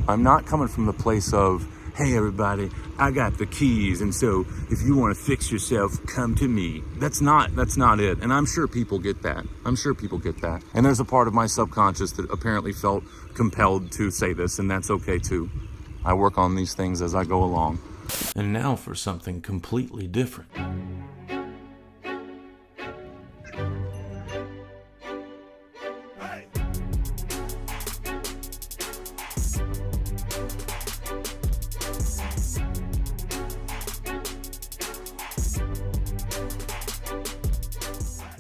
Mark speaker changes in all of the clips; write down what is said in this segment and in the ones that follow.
Speaker 1: I'm not coming from the place of, hey everybody, I got the keys, and so if you want to fix yourself, come to me. That's not it. And I'm sure people get that. And there's a part of my subconscious that apparently felt compelled to say this, and that's okay too. I work on these things as I go along. And now for something completely different.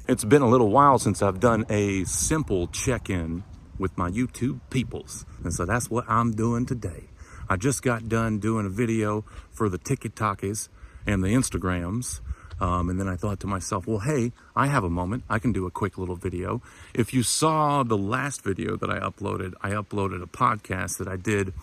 Speaker 1: It's been a little while since I've done a simple check-in with my YouTube peoples. And so that's what I'm doing today. I just got done doing a video for the TikToks and the Instagrams. And then I thought to myself, well, hey, I have a moment. I can do a quick little video. If you saw the last video that I uploaded a podcast that I did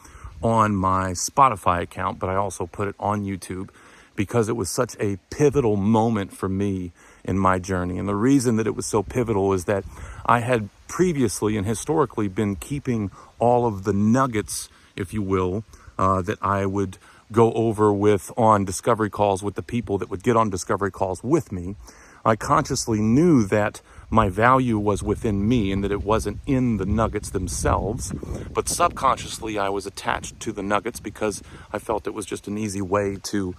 Speaker 1: on my Spotify account, but I also put it on YouTube because it was such a pivotal moment for me in my journey. And the reason that it was so pivotal is that I had previously and historically been keeping all of the nuggets, if you will, that I would go over with on discovery calls with the people that would get on discovery calls with me. I consciously knew that my value was within me and that it wasn't in the nuggets themselves, but subconsciously I was attached to the nuggets because I felt it was just an easy way to,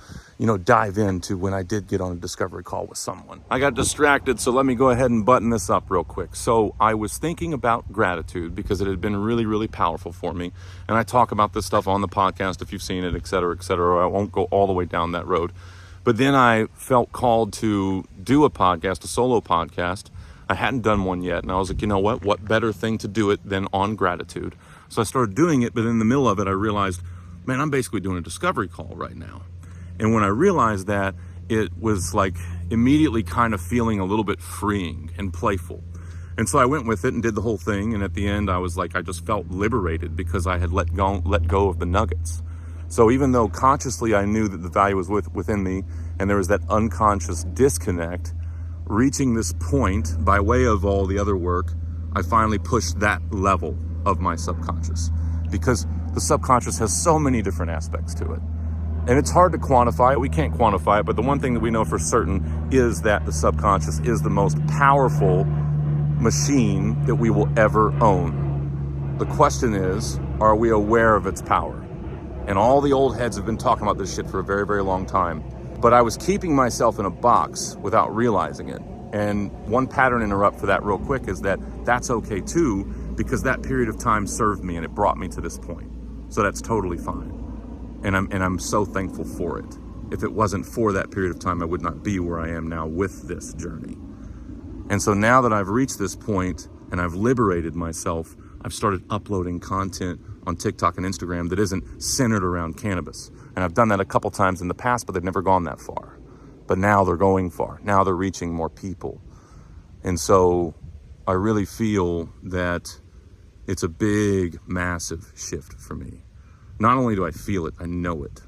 Speaker 1: dive into when I did get on a discovery call with someone. I got distracted, so let me go ahead and button this up real quick. So I was thinking about gratitude because it had been really, really powerful for me. And I talk about this stuff on the podcast if you've seen it, et cetera, et cetera. I won't go all the way down that road. But then I felt called to do a podcast, a solo podcast. I hadn't done one yet. And I was like, you know what better thing to do it than on gratitude? So I started doing it, but in the middle of it, I realized, man, I'm basically doing a discovery call right now. And when I realized that, it was like immediately kind of feeling a little bit freeing and playful. And so I went with it and did the whole thing. And at the end, I was like, I just felt liberated because I had let go of the nuggets. So even though consciously I knew that the value was within me and there was that unconscious disconnect, reaching this point by way of all the other work, I finally pushed that level of my subconscious because the subconscious has so many different aspects to it. And it's hard to quantify it. We can't quantify it, but the one thing that we know for certain is that the subconscious is the most powerful machine that we will ever own. The question is, are we aware of its power? And all the old heads have been talking about this shit for a very, very long time. But I was keeping myself in a box without realizing it. And one pattern interrupt for that real quick is that that's okay too, because that period of time served me and it brought me to this point. So that's totally fine. And I'm so thankful for it. If it wasn't for that period of time, I would not be where I am now with this journey. And so now that I've reached this point and I've liberated myself, I've started uploading content on TikTok and Instagram that isn't centered around cannabis. And I've done that a couple times in the past, but they've never gone that far. But now they're going far. Now they're reaching more people. And so I really feel that it's a big, massive shift for me. Not only do I feel it, I know it.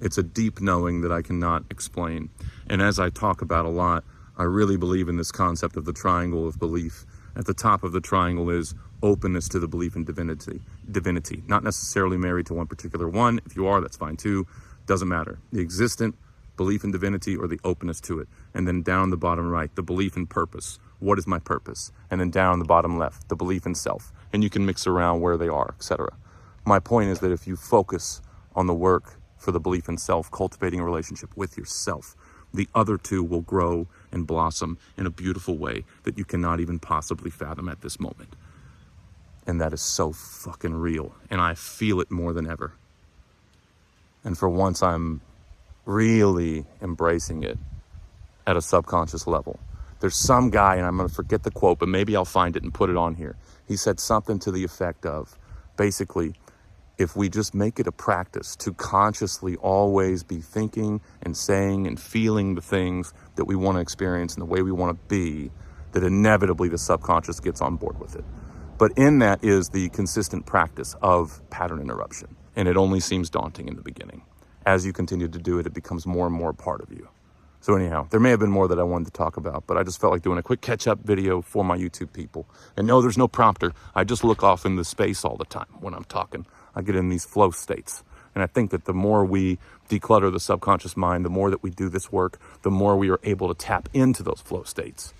Speaker 1: It's a deep knowing that I cannot explain. And as I talk about a lot, I really believe in this concept of the triangle of belief. At the top of the triangle is openness to the belief in divinity. Not necessarily married to one particular one. If you are, that's fine too. Doesn't matter. The existent belief in divinity or the openness to it. And then down the bottom right, the belief in purpose. What is my purpose? And then down the bottom left, the belief in self. And you can mix around where they are, etc. My point is that if you focus on the work for the belief in self, cultivating a relationship with yourself, the other two will grow and blossom in a beautiful way that you cannot even possibly fathom at this moment. And that is so fucking real. And I feel it more than ever. And for once, I'm really embracing it at a subconscious level. There's some guy, and I'm going to forget the quote, but maybe I'll find it and put it on here. He said something to the effect of, basically, if we just make it a practice to consciously always be thinking and saying and feeling the things that we want to experience and the way we want to be, that inevitably the subconscious gets on board with it. But in that is the consistent practice of pattern interruption. And it only seems daunting in the beginning. As you continue to do it, it becomes more and more a part of you. So anyhow, there may have been more that I wanted to talk about, but I just felt like doing a quick catch-up video for my YouTube people. And no, there's no prompter. I just look off in the space all the time when I'm talking. I get in these flow states. And I think that the more we declutter the subconscious mind, the more that we do this work, the more we are able to tap into those flow states.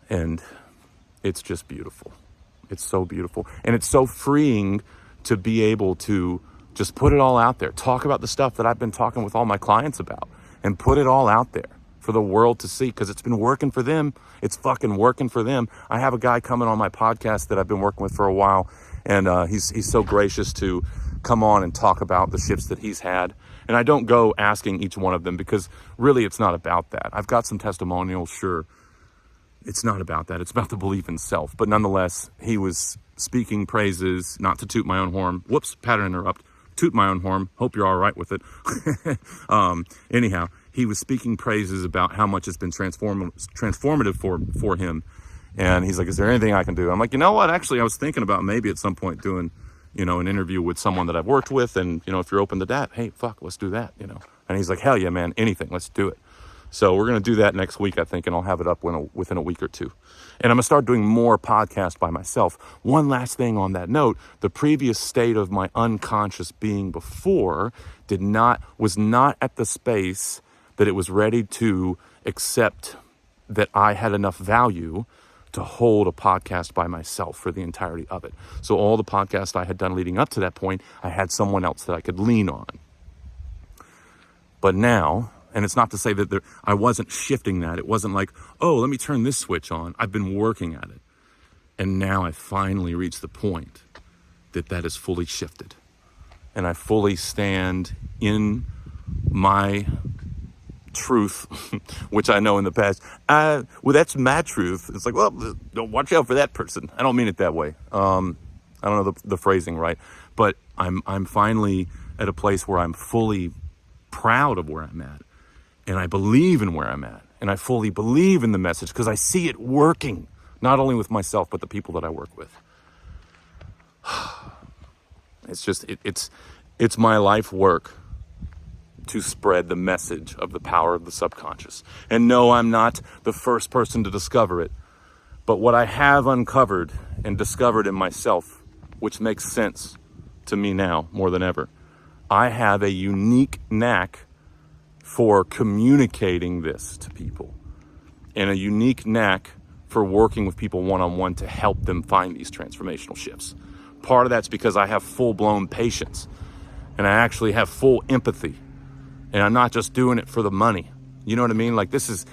Speaker 1: And it's just beautiful. It's so beautiful. And it's so freeing to be able to just put it all out there. Talk about the stuff that I've been talking with all my clients about and put it all out there for the world to see, because it's been working for them. It's fucking working for them. I have a guy coming on my podcast that I've been working with for a while, and he's so gracious to come on and talk about the shifts that he's had. And I don't go asking each one of them, because really it's not about that. I've got some testimonials, sure. It's not about that. It's about the belief in self. But nonetheless, he was speaking praises, not to toot my own horn. Whoops, pattern interrupt. Toot my own horn. Hope you're all right with it. Anyhow, he was speaking praises about how much it's been transformative for him. And he's like, is there anything I can do? I'm like, you know what? Actually, I was thinking about maybe at some point doing, an interview with someone that I've worked with. And, if you're open to that, hey, fuck, let's do that, And he's like, hell yeah, man, anything. Let's do it. So we're going to do that next week, I think, and I'll have it up within a week or two. And I'm going to start doing more podcasts by myself. One last thing on that note, the previous state of my unconscious being before was not at the space that it was ready to accept that I had enough value to hold a podcast by myself for the entirety of it. So all the podcasts I had done leading up to that point, I had someone else that I could lean on. But now, and it's not to say that I wasn't shifting that. It wasn't like, oh, let me turn this switch on. I've been working at it. And now I finally reached the point that is fully shifted. And I fully stand in my truth, which I know in the past, well, that's my truth. It's like, well, don't watch out for that person. I don't mean it that way. I don't know the phrasing right. But I'm finally at a place where I'm fully proud of where I'm at. And I believe in where I'm at. And I fully believe in the message because I see it working, not only with myself, but the people that I work with. It's just, it's my life work to spread the message of the power of the subconscious. And no, I'm not the first person to discover it. But what I have uncovered and discovered in myself, which makes sense to me now more than ever, I have a unique knack for communicating this to people, and a unique knack for working with people one-on-one to help them find these transformational shifts. Part of that's because I have full-blown patience, and I actually have full empathy, and I'm not just doing it for the money. You know what I mean? Like this is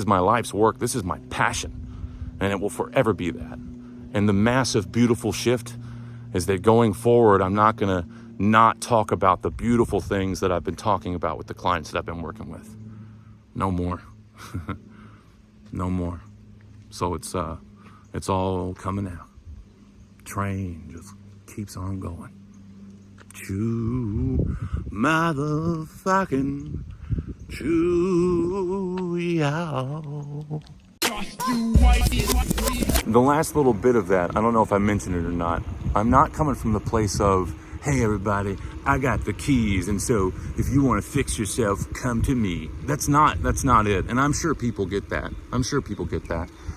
Speaker 1: my life's work. This is my passion, and it will forever be that. And the massive, beautiful shift is that going forward, I'm not going to not talk about the beautiful things that I've been talking about with the clients that I've been working with. No more. No more. So it's all coming out. Train just keeps on going. Choo, motherfucking choo, yow. The last little bit of that, I don't know if I mentioned it or not. I'm not coming from the place of, hey everybody, I got the keys, and so if you want to fix yourself, come to me. That's not it. And I'm sure people get that.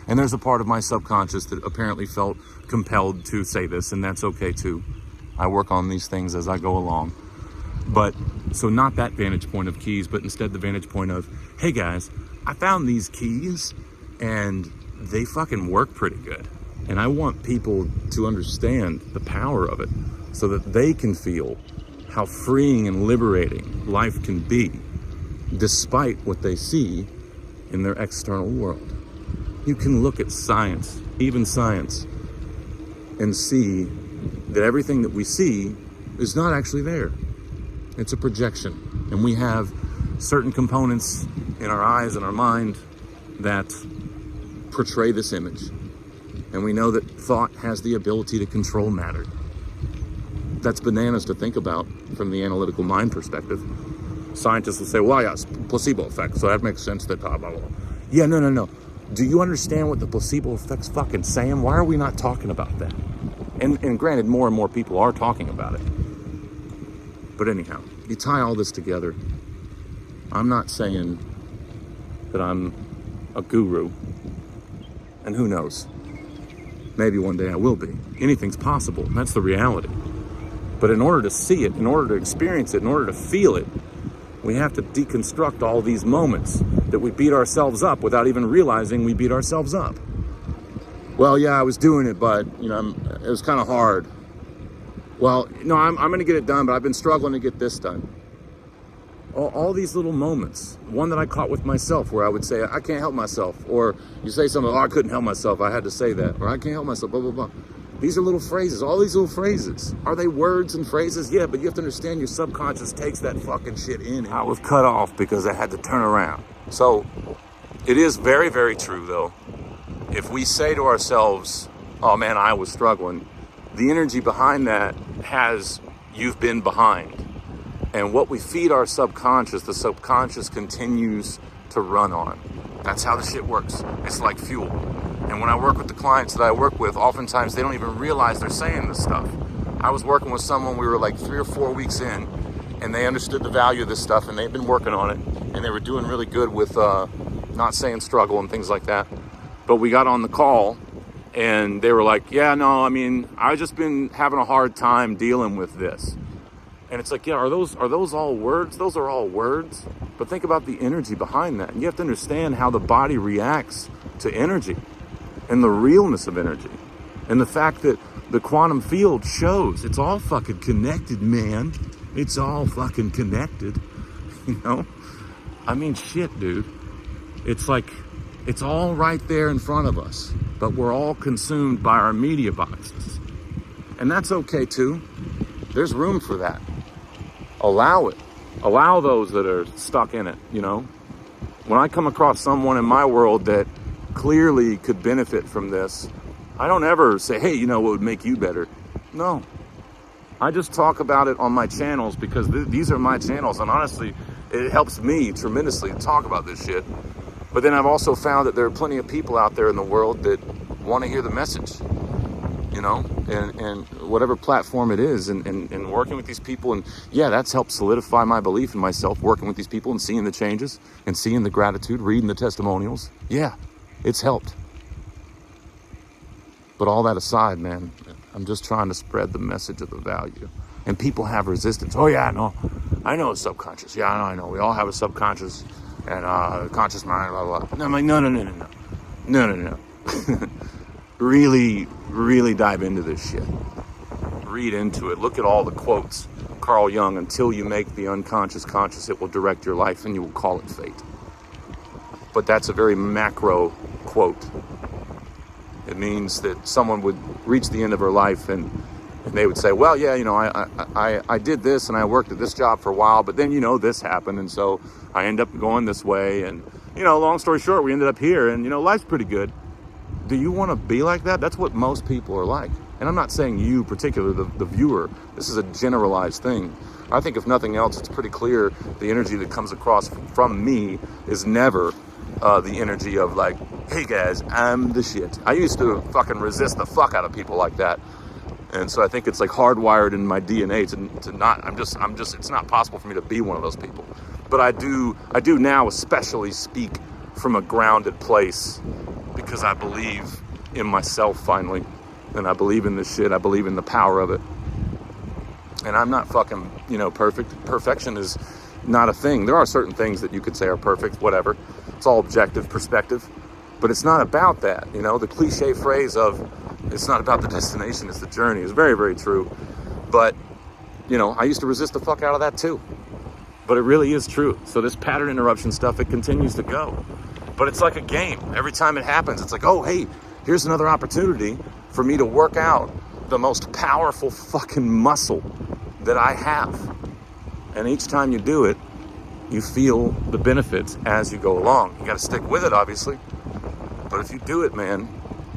Speaker 1: And there's a part of my subconscious that apparently felt compelled to say this, and that's okay too. I work on these things as I go along. But so not that vantage point of keys, but instead the vantage point of, hey guys, I found these keys and they fucking work pretty good. And I want people to understand the power of it, so that they can feel how freeing and liberating life can be, despite what they see in their external world. You can look at science, even science, and see that everything that we see is not actually there. It's a projection. And we have certain components in our eyes and our mind that portray this image. And we know that thought has the ability to control matter. That's bananas to think about from the analytical mind perspective. Scientists will say, well, yeah, it's placebo effect, so that makes sense that blah, blah, blah. Yeah, no. Do you understand what the placebo effect's fucking saying? Why are we not talking about that? And granted, more and more people are talking about it. But anyhow, you tie all this together. I'm not saying that I'm a guru. And who knows? Maybe one day I will be. Anything's possible. That's the reality. But in order to see it, in order to experience it, in order to feel it, we have to deconstruct all these moments that we beat ourselves up without even realizing we beat ourselves up. Well, yeah, I was doing it, but it was kind of hard. Well, no, I'm going to get it done, but I've been struggling to get this done. All these little moments. One that I caught with myself where I would say, I can't help myself. Or you say something, I couldn't help myself, I had to say that. Or I can't help myself, blah, blah, blah. These are little phrases. All these little phrases. Are they words and phrases? Yeah, but you have to understand your subconscious takes that fucking shit in. I was cut off because I had to turn around. So it is very, very true, though. If we say to ourselves, oh man, I was struggling, the energy behind that has you've been behind. And what we feed our subconscious, the subconscious continues to run on. That's how the shit works. It's like fuel. And when I work with the clients that I work with, oftentimes they don't even realize they're saying this stuff. I was working with someone, we were like 3 or 4 weeks in, and they understood the value of this stuff, and they've been working on it, and they were doing really good with not saying struggle and things like that. But we got on the call, and they were like, yeah, no, I mean, I've just been having a hard time dealing with this. And it's like, yeah, are those all words? Those are all words. But think about the energy behind that. And you have to understand how the body reacts to energy and the realness of energy. And the fact that the quantum field shows it's all fucking connected, man. It's all fucking connected, I mean, shit, dude. It's like, it's all right there in front of us, but we're all consumed by our media boxes. And that's okay too. There's room for that. Allow it. Allow those that are stuck in it, When I come across someone in my world that clearly could benefit from this, I don't ever say, hey, what would make you better? No. I just talk about it on my channels because these are my channels. And honestly, it helps me tremendously to talk about this shit. But then I've also found that there are plenty of people out there in the world that want to hear the message. And whatever platform it is, and working with these people, and yeah, that's helped solidify my belief in myself, working with these people and seeing the changes and seeing the gratitude, reading the testimonials. Yeah, it's helped. But all that aside, man, I'm just trying to spread the message of the value. And people have resistance. Oh yeah, I know it's subconscious. Yeah, I know. We all have a subconscious and conscious mind, blah, blah, blah. And I'm like, no. Really dive into this shit. Read into it. Look at all the quotes. Carl Jung, until you make the unconscious conscious, it will direct your life and you will call it fate. But that's a very macro quote. It means that someone would reach the end of her life and they would say, well, yeah, I did this and I worked at this job for a while, but then, this happened. And so I end up going this way. And, long story short, we ended up here and, life's pretty good. Do you want to be like that? That's what most people are like. And I'm not saying you particularly, the viewer. This is a generalized thing. I think if nothing else, it's pretty clear the energy that comes across from me is never the energy of like, hey guys, I'm the shit. I used to fucking resist the fuck out of people like that. And so I think it's like hardwired in my DNA to not, I'm just, it's not possible for me to be one of those people. But I do now especially speak from a grounded place because I believe in myself finally. And I believe in this shit. I believe in the power of it. And I'm not fucking, perfect. Perfection is not a thing. There are certain things that you could say are perfect, whatever. It's all objective perspective. But it's not about that. The cliche phrase of it's not about the destination, it's the journey is very, very true. But, I used to resist the fuck out of that too. But it really is true. So this pattern interruption stuff, it continues to go. But it's like a game. Every time it happens, it's like, oh, hey, here's another opportunity for me to work out the most powerful fucking muscle that I have. And each time you do it, you feel the benefits as you go along. You got to stick with it, obviously. But if you do it, man,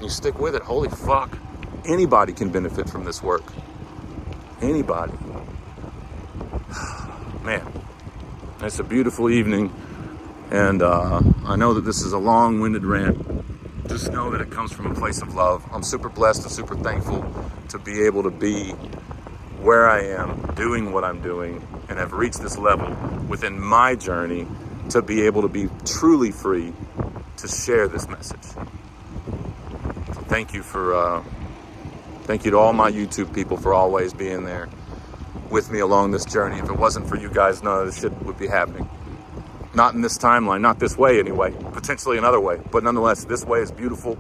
Speaker 1: you stick with it, holy fuck. Anybody can benefit from this work. Anybody. Man, it's a beautiful evening. And I know that this is a long-winded rant. Just know that it comes from a place of love. I'm super blessed and super thankful to be able to be where I am, doing what I'm doing, and have reached this level within my journey to be able to be truly free to share this message. So thank you to all my YouTube people for always being there. with me along this journey. If it wasn't for you guys, none of this shit would be happening. Not in this timeline, not this way anyway, potentially another way. But nonetheless, this way is beautiful,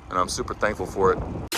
Speaker 1: and I'm super thankful for it.